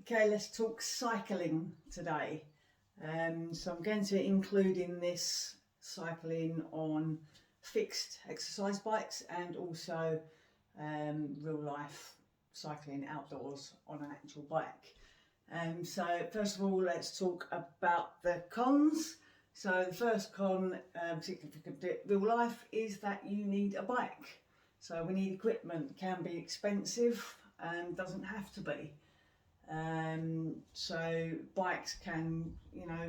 Okay, let's talk cycling today. So I'm going to include in this cycling on fixed exercise bikes and also real life cycling outdoors on an actual bike. So first of all, let's talk about the cons. So the first con, particularly if you could do it real life, is that you need a bike. So we need equipment. It can be expensive and doesn't have to be. So bikes can,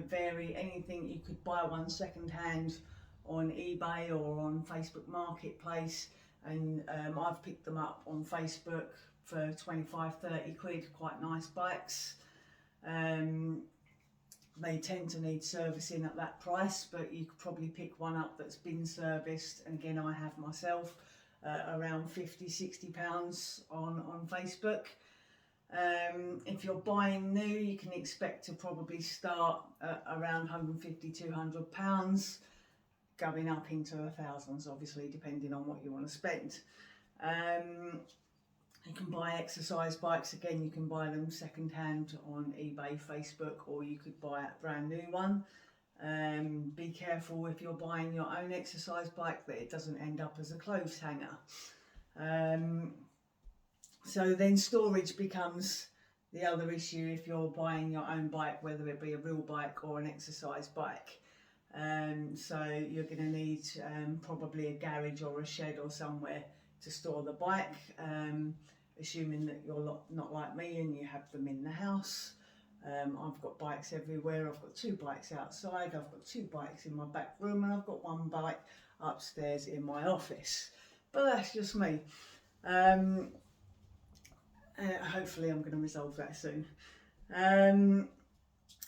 vary. Anything you could buy one second hand on eBay or on Facebook Marketplace, and I've picked them up on Facebook for 25-30 quid, quite nice bikes. They tend to need servicing at that price, but you could probably pick one up that's been serviced, and again I have myself, around £50-60 on Facebook. If you're buying new, you can expect to probably start at around £150-200, going up into the thousands, obviously, depending on what you want to spend. You can buy exercise bikes. Again, you can buy them second hand on eBay, Facebook, or you could buy a brand new one. Be careful if you're buying your own exercise bike that it doesn't end up as a clothes hanger. So then storage becomes the other issue if you're buying your own bike, whether it be a real bike or an exercise bike. So you're going to need probably a garage or a shed or somewhere to store the bike, assuming that you're not like me and you have them in the house. I've got bikes everywhere. I've got 2 bikes outside, I've got 2 bikes in my back room, and I've got 1 bike upstairs in my office. But that's just me. Hopefully I'm going to resolve that soon.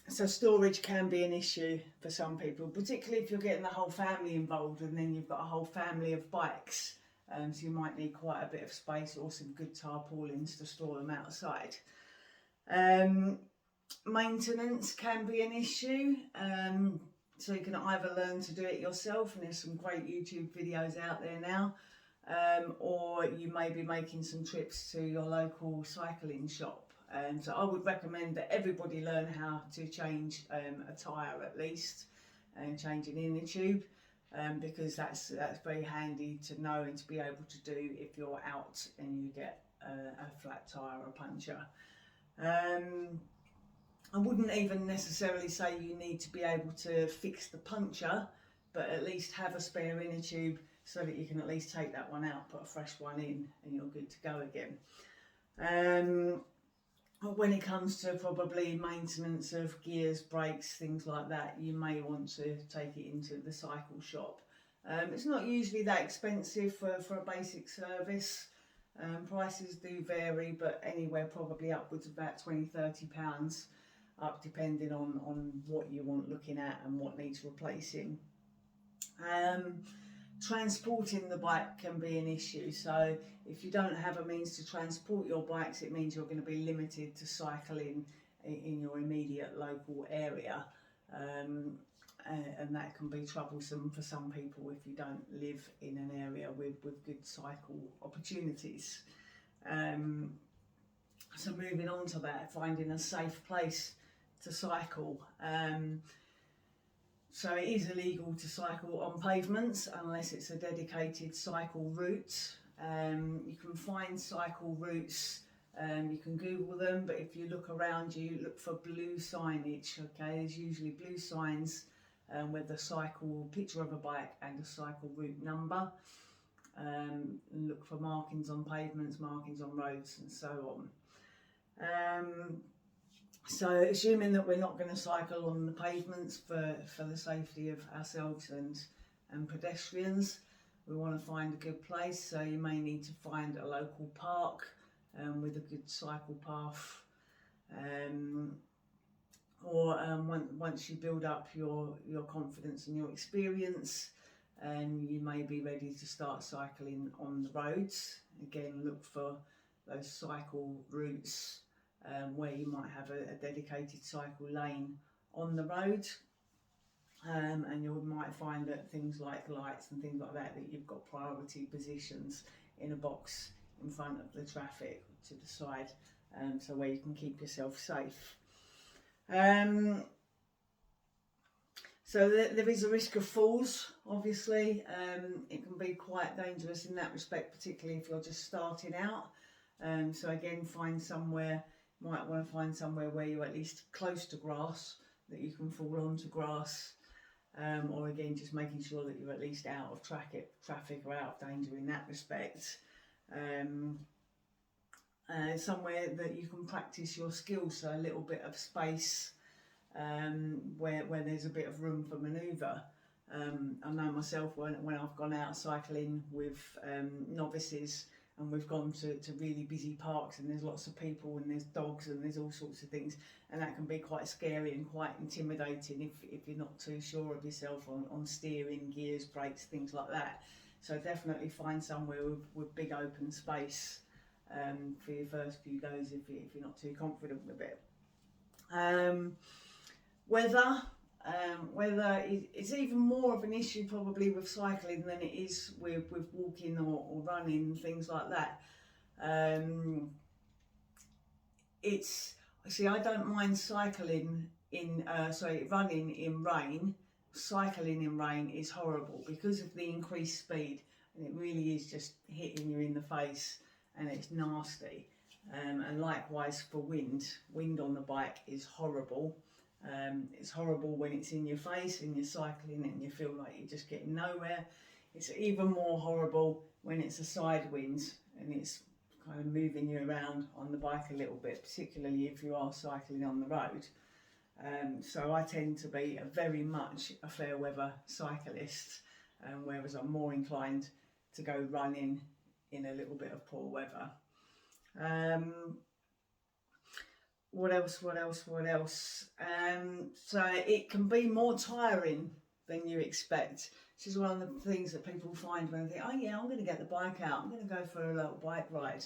So storage can be an issue for some people, particularly if you're getting the whole family involved and then you've got a whole family of bikes. So you might need quite a bit of space or some good tarpaulins to store them outside. Maintenance can be an issue. So you can either learn to do it yourself, and there's some great YouTube videos out there now, or you may be making some trips to your local cycling shop. So I would recommend that everybody learn how to change a tyre at least, and change an inner tube, because that's very handy to know and to be able to do if you're out and you get a flat tyre or a puncture. I wouldn't even necessarily say you need to be able to fix the puncture, but at least have a spare inner tube so that you can at least take that one out, put a fresh one in, and you're good to go again. When it comes to probably maintenance of gears, brakes, things like that, you may want to take it into the cycle shop. It's not usually that expensive for a basic service. Prices do vary, but anywhere probably upwards of about £20-30 up, depending on what you want looking at and what needs replacing. Transporting the bike can be an issue. So if you don't have a means to transport your bikes, it means you're going to be limited to cycling in your immediate local area, and that can be troublesome for some people if you don't live in an area with good cycle opportunities. So moving on to that, finding a safe place to cycle. So it is illegal to cycle on pavements unless it's a dedicated cycle route. You can find cycle routes, you can Google them, but if you look around you, look for blue signage, okay? There's usually blue signs with a cycle, picture of a bike and a cycle route number. And look for markings on pavements, markings on roads, and so on. So assuming that we're not going to cycle on the pavements for the safety of ourselves and pedestrians, we want to find a good place. So you may need to find a local park with a good cycle path, or once you build up your confidence and your experience, you may be ready to start cycling on the roads. Again, look for those cycle routes where you might have a dedicated cycle lane on the road, and you might find that things like lights and things like that you've got priority positions in a box in front of the traffic to the side, so where you can keep yourself safe. So there is a risk of falls, obviously. It can be quite dangerous in that respect, particularly if you're just starting out. So again, might want to find somewhere where you're at least close to grass, that you can fall onto grass. Or again, just making sure that you're at least out of traffic or out of danger in that respect. Somewhere that you can practice your skills, so a little bit of space where there's a bit of room for manoeuvre. I know myself when I've gone out cycling with novices, and we've gone to really busy parks, and there's lots of people and there's dogs and there's all sorts of things, and that can be quite scary and quite intimidating if you're not too sure of yourself on steering, gears, brakes, things like that. So definitely find somewhere with big open space for your first few goes if you're not too confident with it. Weather is even more of an issue probably with cycling than it is with walking or running, things like that. I don't mind running in rain. Cycling in rain is horrible because of the increased speed, and it really is just hitting you in the face, and it's nasty. And likewise for wind on the bike is horrible. It's horrible when it's in your face and you're cycling and you feel like you're just getting nowhere. It's even more horrible when it's a side wind and it's kind of moving you around on the bike a little bit, particularly if you are cycling on the road. So I tend to be very much a fair weather cyclist, whereas I'm more inclined to go running in a little bit of poor weather. What else? So it can be more tiring than you expect. This is one of the things that people find when they think, oh yeah, I'm going to get the bike out, I'm going to go for a little bike ride.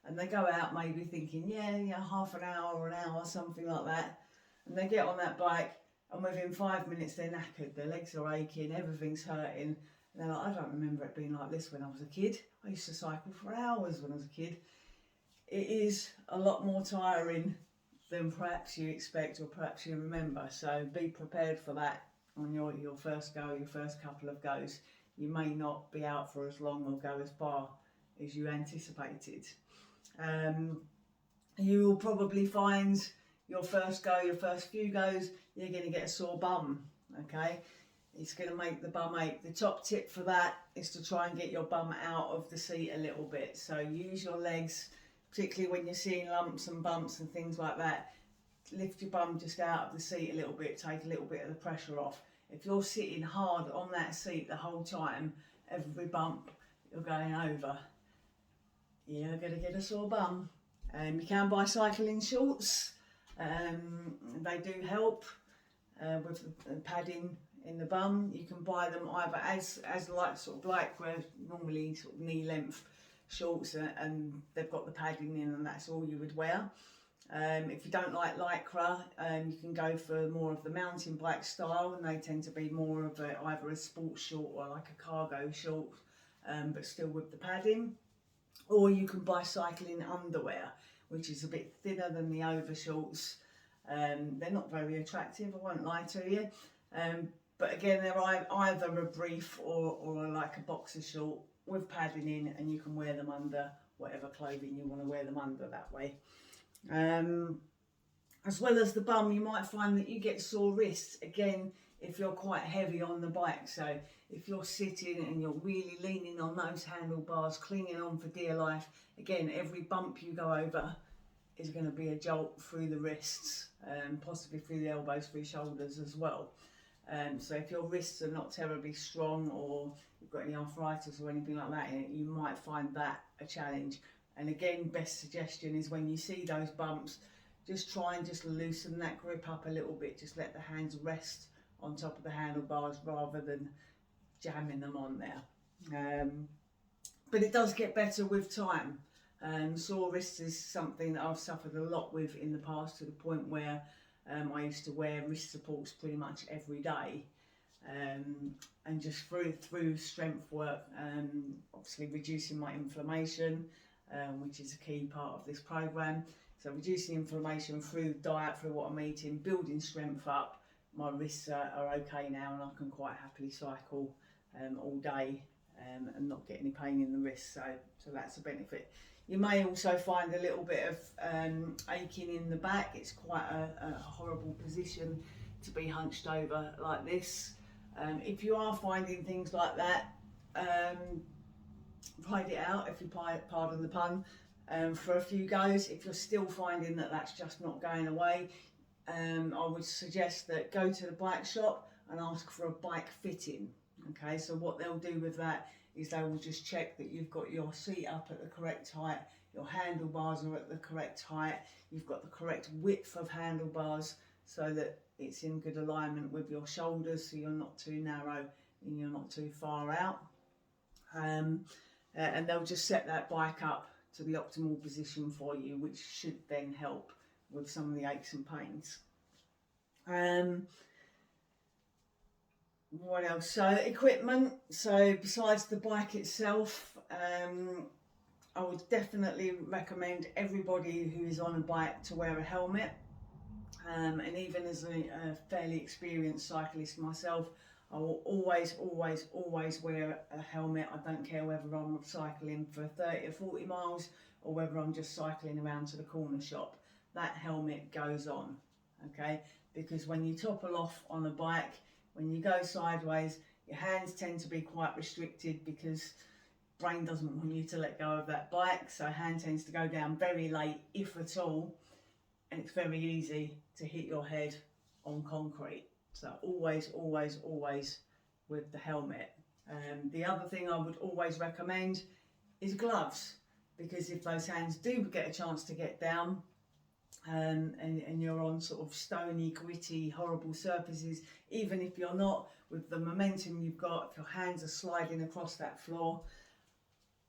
And they go out maybe thinking, yeah, half an hour or an hour, something like that. And they get on that bike and within 5 minutes they're knackered, their legs are aching, everything's hurting. And they're like, I don't remember it being like this when I was a kid. I used to cycle for hours when I was a kid. It is a lot more tiring than perhaps you expect or perhaps you remember. So be prepared for that on your first go, your first couple of goes. You may not be out for as long or go as far as you anticipated. You will probably find your first few goes, you're going to get a sore bum, okay? It's going to make the bum ache. The top tip for that is to try and get your bum out of the seat a little bit. So use your legs, particularly when you're seeing lumps and bumps and things like that. Lift your bum just out of the seat a little bit, take a little bit of the pressure off. If you're sitting hard on that seat the whole time, every bump you're going over, you're going to get a sore bum. You can buy cycling shorts. They do help with the padding in the bum. You can buy them either as like where normally sort of knee length shorts, and they've got the padding in, and that's all you would wear. If you don't like lycra, you can go for more of the mountain bike style, and they tend to be more of either a sports short or like a cargo short, but still with the padding. Or you can buy cycling underwear, which is a bit thinner than the overshorts. They're not very attractive, I won't lie to you. But again, they're either a brief or like a boxer short with padding in, and you can wear them under whatever clothing you want to wear them under that way. As well as the bum, you might find that you get sore wrists, again, if you're quite heavy on the bike. So if you're sitting and you're really leaning on those handlebars, clinging on for dear life, again, every bump you go over is going to be a jolt through the wrists, possibly through the elbows, through shoulders as well. So if your wrists are not terribly strong, or you've got any arthritis or anything like that in it, you might find that a challenge. And again, best suggestion is when you see those bumps, just try and just loosen that grip up a little bit. Just let the hands rest on top of the handlebars rather than jamming them on there. But it does get better with time. Sore wrists is something that I've suffered a lot with in the past, to the point where I used to wear wrist supports pretty much every day, and just through strength work, obviously reducing my inflammation, which is a key part of this program. So reducing inflammation through diet, through what I'm eating, building strength up. My wrists are okay now, and I can quite happily cycle all day and not get any pain in the wrist. So that's a benefit. You may also find a little bit of aching in the back. It's quite a horrible position to be hunched over like this. If you are finding things like that, ride it out, if you pardon the pun, for a few goes. If you're still finding that that's just not going away, I would suggest that go to the bike shop and ask for a bike fitting. Okay, so what they'll do with that is they will just check that you've got your seat up at the correct height, your handlebars are at the correct height, you've got the correct width of handlebars so that it's in good alignment with your shoulders, so you're not too narrow and you're not too far out. And they'll just set that bike up to the optimal position for you, which should then help with some of the aches and pains. What else? So equipment. So besides the bike itself, I would definitely recommend everybody who is on a bike to wear a helmet. And even as a fairly experienced cyclist myself, I will always wear a helmet. I don't care whether I'm cycling for 30 or 40 miles or whether I'm just cycling around to the corner shop. That helmet goes on, okay? Because when you topple off on a bike, when you go sideways, your hands tend to be quite restricted because brain doesn't want you to let go of that bike. So hand tends to go down very late, if at all, and it's very easy to hit your head on concrete. So always with the helmet. The other thing I would always recommend is gloves, because if those hands do get a chance to get down and you're on sort of stony, gritty, horrible surfaces, even if you're not, with the momentum you've got, if your hands are sliding across that floor,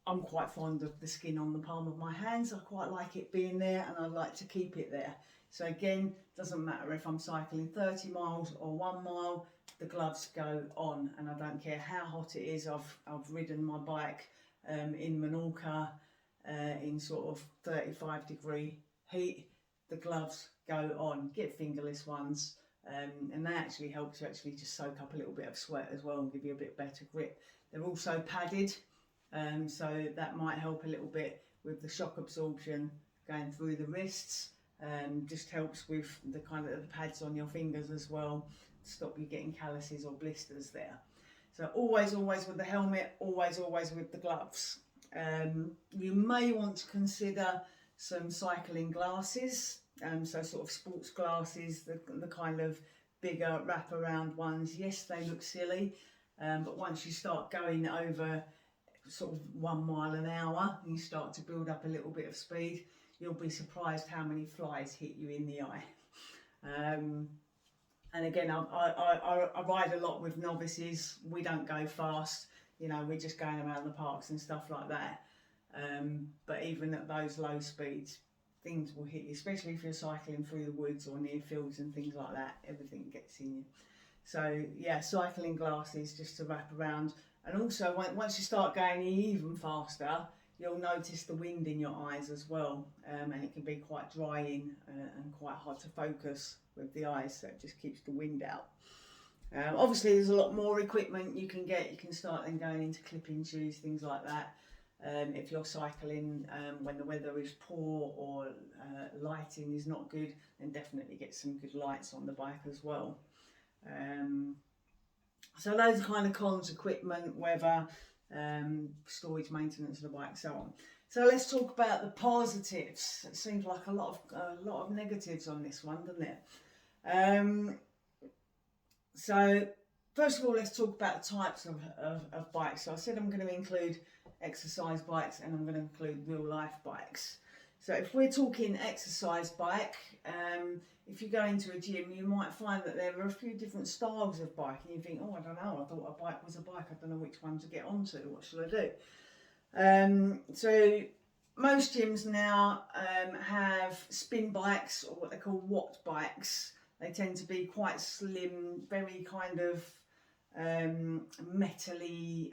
I'm quite fond of the skin on the palm of my hands. I quite like it being there, and I like to keep it there. So again, doesn't matter if I'm cycling 30 miles or 1 mile, the gloves go on, and I don't care how hot it is. I've ridden my bike in Menorca in sort of 35-degree heat. The gloves go on. Get fingerless ones, and they actually help to actually just soak up a little bit of sweat as well and give you a bit better grip. They're also padded, so that might help a little bit with the shock absorption going through the wrists. Just helps with the kind of the pads on your fingers as well, to stop you getting calluses or blisters there. So always with the helmet, always with the gloves. You may want to consider some cycling glasses, so sort of sports glasses, the kind of bigger wraparound ones. Yes, they look silly, but once you start going over sort of 1 mile an hour and you start to build up a little bit of speed, you'll be surprised how many flies hit you in the eye. And again, I ride a lot with novices. We don't go fast, you know, we're just going around the parks and stuff like that. But even at those low speeds, things will hit you, especially if you're cycling through the woods or near fields and things like that. Everything gets in you. So yeah, cycling glasses just to wrap around. And also once you start going even faster, you'll notice the wind in your eyes as well, and it can be quite drying and quite hard to focus with the eyes, so it just keeps the wind out. Obviously there's a lot more equipment you can get. You can start then going into clipping shoes, things like that. If you're cycling when the weather is poor or lighting is not good, then definitely get some good lights on the bike as well. So those are kind of cons: equipment, weather, storage, maintenance of the bike, so on. So let's talk about the positives. It seems like a lot of negatives on this one, doesn't it? So first of all, let's talk about the types of bikes. So I said I'm going to include exercise bikes and I'm going to include real life bikes. So if we're talking exercise bike, if you go into a gym, you might find that there are a few different styles of bike, and you think, oh, I don't know, I thought a bike was a bike, I don't know which one to get onto, what should I do? So most gyms now have spin bikes, or what they call watt bikes. They tend to be quite slim, very kind of metally,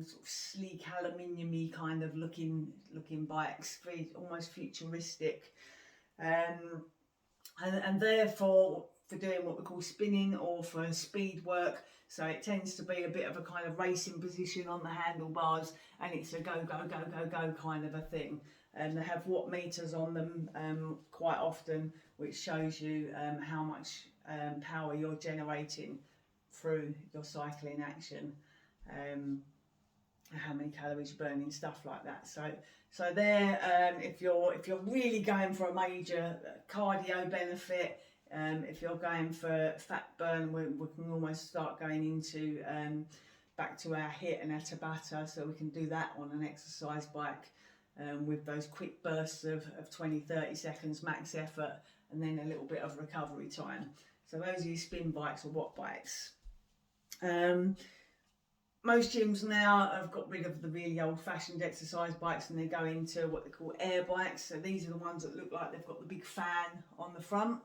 sort of sleek aluminium-y kind of looking bikes, very almost futuristic. And therefore for doing what we call spinning or for speed work, so it tends to be a bit of a kind of racing position on the handlebars, and it's a go, go, go, go, go kind of a thing. And they have watt meters on them quite often, which shows you how much power you're generating through your cycling action, how many calories you're burning, stuff like that. So there, if you're really going for a major cardio benefit, if you're going for fat burn, we can almost start going into back to our HIIT and our Tabata, so we can do that on an exercise bike with those quick bursts of 20-30 seconds max effort, and then a little bit of recovery time. So those are your spin bikes or watt bikes. Most gyms now have got rid of the really old-fashioned exercise bikes, and they go into what they call air bikes. So these are the ones that look like they've got the big fan on the front,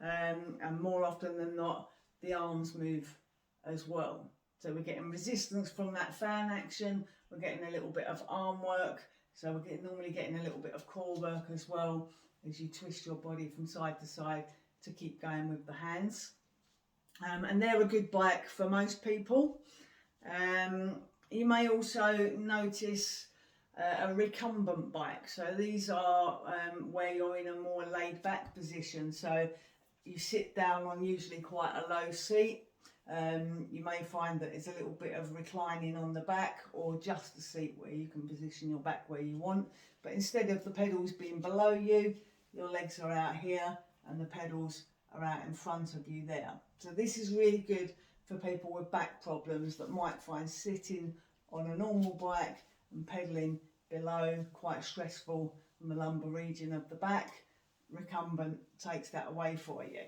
and more often than not, the arms move as well. So we're getting resistance from that fan action. We're getting a little bit of arm work. So we're normally getting a little bit of core work as well, as you twist your body from side to side to keep going with the hands. And they're a good bike for most people. You may also notice a recumbent bike. So these are where you're in a more laid back position. So you sit down on usually quite a low seat. You may find that there's a little bit of reclining on the back, or just a seat where you can position your back where you want. But instead of the pedals being below you, your legs are out here and the pedals are out in front of you there. So this is really good for people with back problems that might find sitting on a normal bike and pedalling below quite stressful from the lumbar region of the back. Recumbent takes that away for you.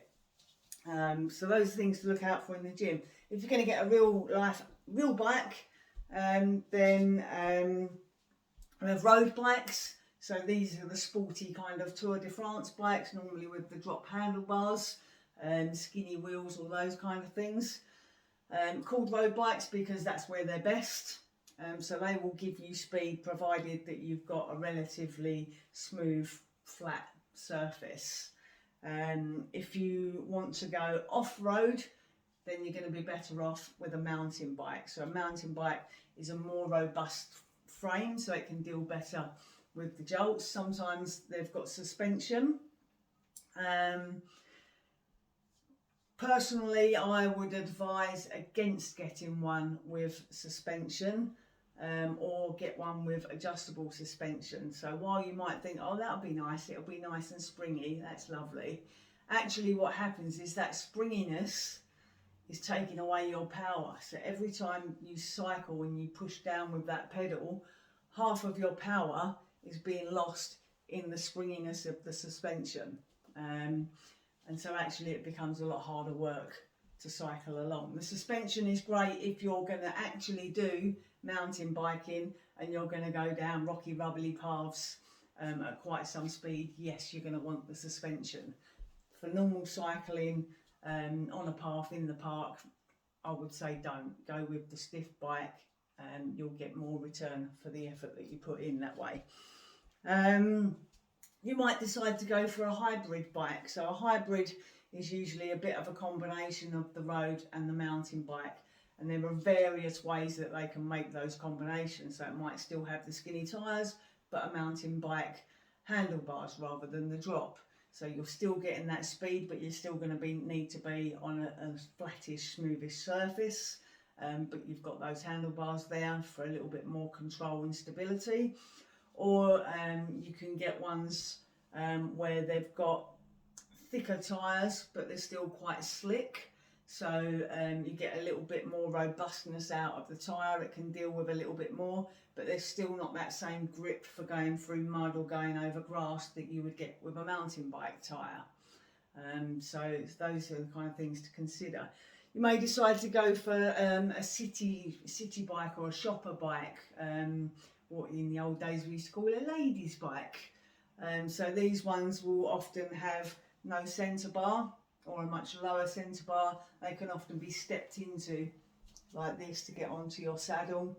So those are things to look out for in the gym. If you're going to get a real bike, then we have road bikes. So these are the sporty kind of Tour de France bikes, normally with the drop handlebars, skinny wheels, all those kind of things. Called road bikes because that's where they're best. So they will give you speed provided that you've got a relatively smooth, flat surface. If you want to go off-road, then you're going to be better off with a mountain bike. So a mountain bike is a more robust frame, so it can deal better with the jolts. Sometimes they've got suspension. Personally, I would advise against getting one with suspension, or get one with adjustable suspension. So while you might think, oh, that'll be nice, it'll be nice and springy, that's lovely. Actually, what happens is that springiness is taking away your power. So every time you cycle and you push down with that pedal, half of your power is being lost in the springiness of the suspension. And so actually it becomes a lot harder work to cycle along. The suspension is great if you're going to actually do mountain biking and you're going to go down rocky, rubbly paths at quite some speed. Yes, you're going to want the suspension. For normal cycling on a path in the park, I would say don't. Go with the stiff bike, and you'll get more return for the effort that you put in that way. You might decide to go for a hybrid bike. So a hybrid is usually a bit of a combination of the road and the mountain bike. And there are various ways that they can make those combinations. So it might still have the skinny tyres, but a mountain bike handlebars rather than the drop. So you're still getting that speed, but you're still going to need to be on a flattish, smoothish surface. But you've got those handlebars there for a little bit more control and stability. Or you can get ones where they've got thicker tyres, but they're still quite slick. So you get a little bit more robustness out of the tyre. It can deal with a little bit more, but there's still not that same grip for going through mud or going over grass that you would get with a mountain bike tyre. So those are the kind of things to consider. You may decide to go for a city bike or a shopper bike, what in the old days we used to call a ladies bike. So these ones will often have no centre bar or a much lower centre bar. They can often be stepped into like this to get onto your saddle,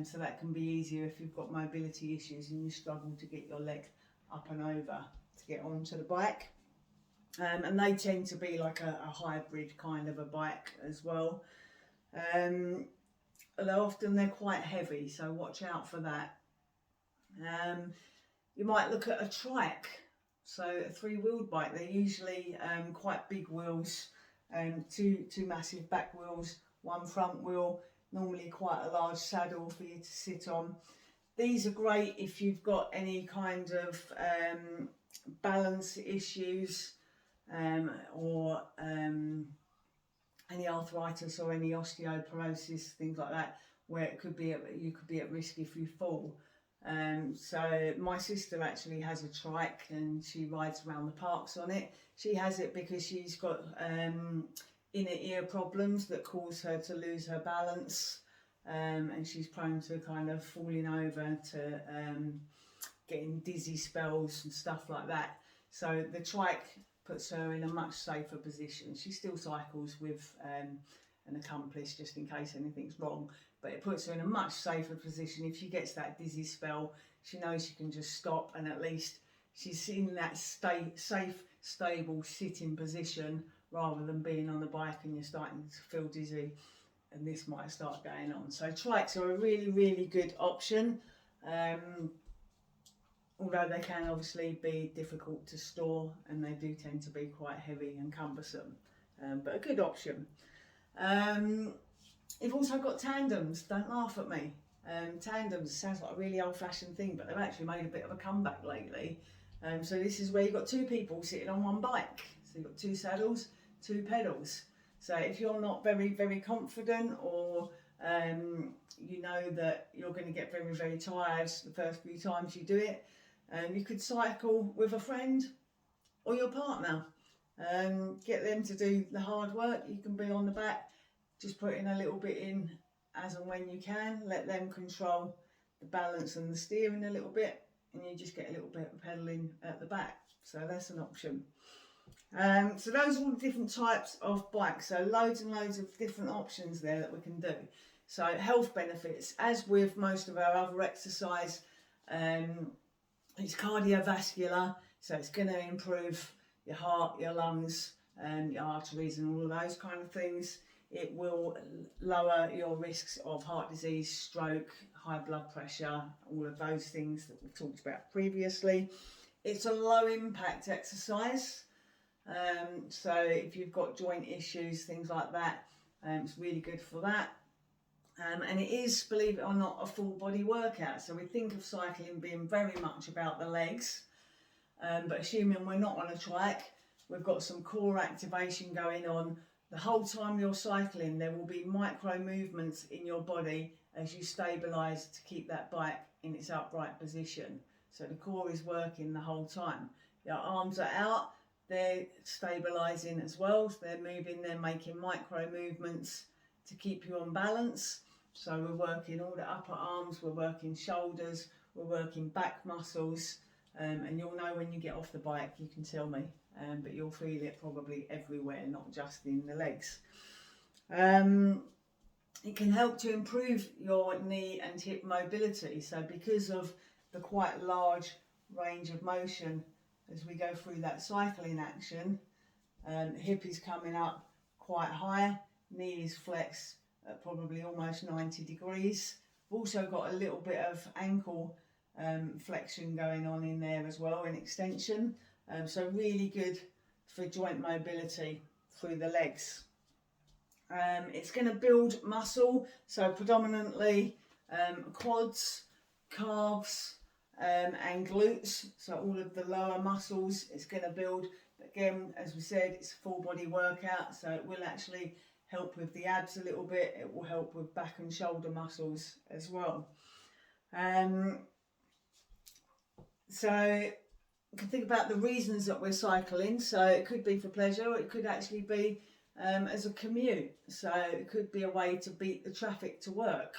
so that can be easier if you've got mobility issues and you struggle to get your leg up and over to get onto the bike. And they tend to be like a hybrid kind of a bike as well. Although often they're quite heavy, so watch out for that. You might look at a Trike, so a 3-wheeled bike. They're usually quite big wheels, two massive back wheels, one front wheel, normally quite a large saddle for you to sit on. These are great if you've got any kind of balance issues, or any arthritis or any osteoporosis, things like that, where you could be at risk if you fall. So my sister actually has a Trike and she rides around the parks on it. She has it because she's got inner ear problems that cause her to lose her balance, and she's prone to kind of falling over, to getting dizzy spells and stuff like that. So the Trike puts her in a much safer position. She still cycles with an accomplice just in case anything's wrong, but it puts her in a much safer position. If she gets that dizzy spell, she knows she can just stop, and at least she's in that safe, stable sitting position, rather than being on the bike and you're starting to feel dizzy and this might start going on. So Trikes are a really, really good option, although they can obviously be difficult to store and they do tend to be quite heavy and cumbersome, but a good option. You've also got Tandems. Don't laugh at me. Tandems sounds like a really old-fashioned thing, but they've actually made a bit of a comeback lately. So this is where you've got 2 people sitting on one bike. So you've got 2 saddles, 2 pedals. So if you're not very, very confident, or you know that you're going to get very, very tired the first few times you do it, you could cycle with a friend or your partner. Get them to do the hard work. You can be on the back, just putting a little bit in as and when you can. Let them control the balance and the steering a little bit, and you just get a little bit of pedalling at the back. So that's an option. So those are all the different types of bikes. So loads and loads of different options there that we can do. So health benefits, as with most of our other exercise, it's cardiovascular, so it's going to improve your heart, your lungs, your arteries and all of those kind of things. It will lower your risks of heart disease, stroke, high blood pressure, all of those things that we've talked about previously. It's a low impact exercise, so if you've got joint issues, things like that, it's really good for that. And it is, believe it or not, a full body workout. So we think of cycling being very much about the legs, but assuming we're not on a Trike, we've got some core activation going on. The whole time you're cycling, there will be micro movements in your body as you stabilise to keep that bike in its upright position. So the core is working the whole time. Your arms are out, they're stabilising as well. So they're moving, they're making micro movements to keep you on balance. So we're working all the upper arms, we're working shoulders, we're working back muscles, and you'll know when you get off the bike, you can tell me, but you'll feel it probably everywhere, not just in the legs. It can help to improve your knee and hip mobility. So because of the quite large range of motion as we go through that cycling action, hip is coming up quite high, knee is flexed at probably almost 90 degrees. We've also got a little bit of ankle flexion going on in there as well, in extension. So really good for joint mobility through the legs. It's going to build muscle, so predominantly quads, calves and glutes, so all of the lower muscles it's going to build. Again, as we said, it's a full body workout, so it will actually help with the abs a little bit. It will help with back and shoulder muscles as well. So you can think about the reasons that we're cycling. So it could be for pleasure, or it could actually be as a commute. So it could be a way to beat the traffic to work,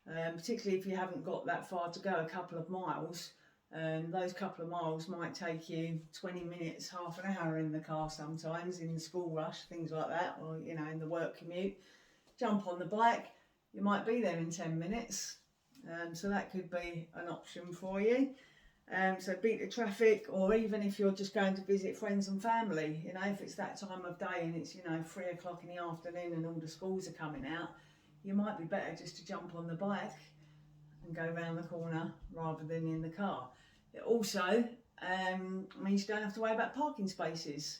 particularly if you haven't got that far to go, a couple of miles. Those couple of miles might take you 20 minutes, half an hour in the car sometimes, in the school rush, things like that, or you know, in the work commute. Jump on the bike, you might be there in 10 minutes. So that could be an option for you. So beat the traffic, or even if you're just going to visit friends and family, you know, if it's that time of day and it's, you know, 3 o'clock in the afternoon and all the schools are coming out, you might be better just to jump on the bike and go around the corner rather than in the car. It also means you don't have to worry about parking spaces.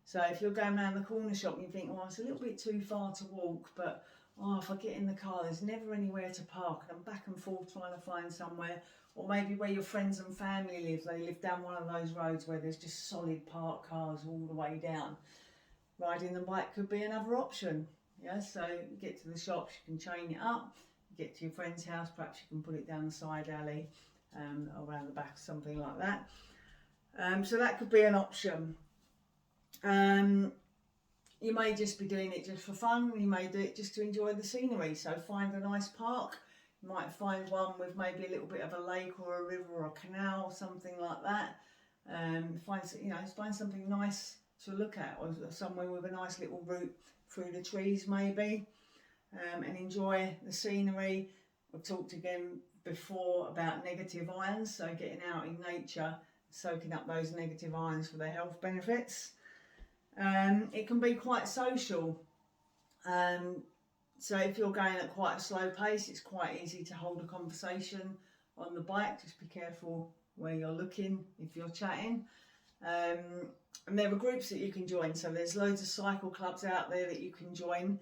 So if you're going around the corner shop and you think, oh, it's a little bit too far to walk, but oh, if I get in the car, there's never anywhere to park, and I'm back and forth trying to find somewhere. Or maybe where your friends and family live, they live down one of those roads where there's just solid parked cars all the way down. Riding the bike could be another option. Yeah, so you get to the shops, you can chain it up. You get to your friend's house, perhaps you can put it down the side alley, around the back, something like that. So that could be an option. You may just be doing it just for fun. You may do it just to enjoy the scenery. So find a nice park. You might find one with maybe a little bit of a lake or a river or a canal or something like that. Find something nice to look at, or somewhere with a nice little route through the trees maybe, and enjoy the scenery. We've talked again before about negative ions, so getting out in nature, soaking up those negative ions for their health benefits. It can be quite social. So if you're going at quite a slow pace, it's quite easy to hold a conversation on the bike. Just be careful where you're looking if you're chatting. And there are groups that you can join. So there's loads of cycle clubs out there that you can join.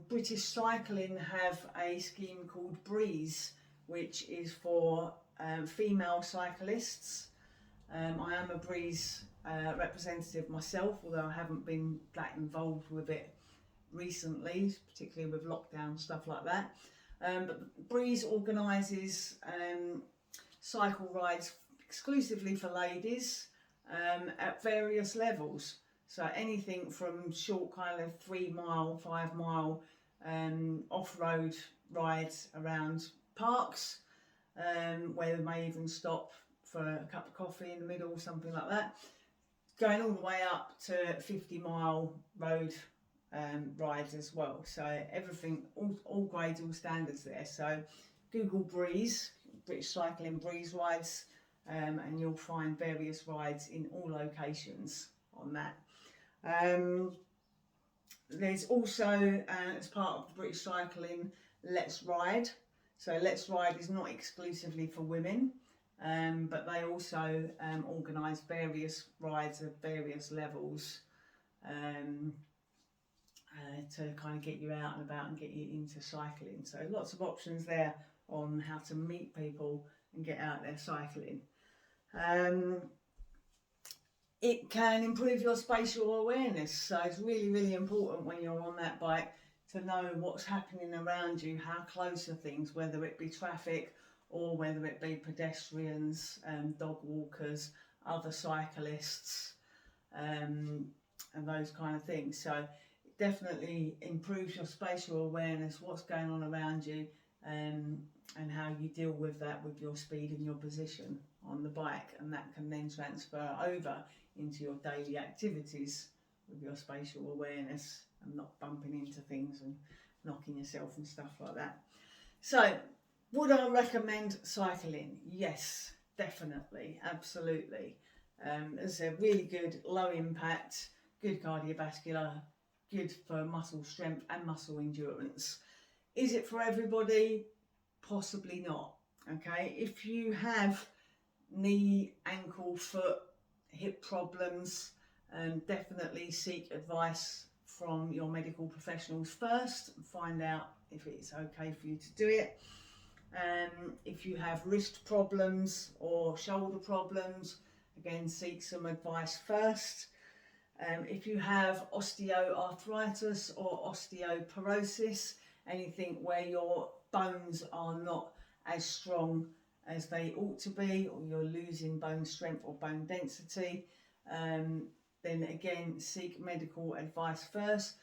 British Cycling have a scheme called Breeze, which is for female cyclists. I am a Breeze representative myself, although I haven't been that involved with it recently, particularly with lockdown, stuff like that. But Breeze organises cycle rides exclusively for ladies at various levels. So anything from short kind of 3 mile, 5 mile off-road rides around parks, where they may even stop for a cup of coffee in the middle, something like that, going all the way up to 50-mile road rides as well. So everything, all grades, all standards there. So Google Breeze, British Cycling Breeze rides, and you'll find various rides in all locations on that. There's also, as part of British Cycling, Let's Ride. So Let's Ride is not exclusively for women, but they also organise various rides at various levels to kind of get you out and about and get you into cycling. So lots of options there on how to meet people and get out there cycling. It can improve your spatial awareness, so it's really, really important when you're on that bike to know what's happening around you, how close are things, whether it be traffic or whether it be pedestrians, dog walkers, other cyclists, and those kind of things. So it definitely improves your spatial awareness, what's going on around you, and how you deal with that with your speed and your position on the bike, and that can then transfer over into your daily activities with your spatial awareness and not bumping into things and knocking yourself and stuff like that. So, would I recommend cycling? Yes, definitely, absolutely. It's a really good, low impact, good cardiovascular, good for muscle strength and muscle endurance. Is it for everybody? Possibly not. Okay, if you have knee, ankle, foot, hip problems, definitely seek advice from your medical professionals first and find out if it's okay for you to do it. If you have wrist problems or shoulder problems, again, seek some advice first. If you have osteoarthritis or osteoporosis, anything where your bones are not as strong as they ought to be, or you're losing bone strength or bone density, then again seek medical advice first.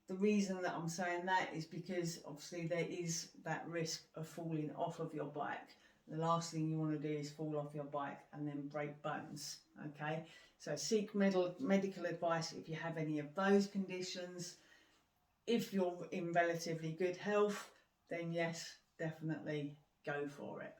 The reason that I'm saying that is because obviously there is that risk of falling off of your bike. The last thing you want to do is fall off your bike and then break bones. Okay, so seek medical advice if you have any of those conditions. If you're in relatively good health, then yes, definitely go for it.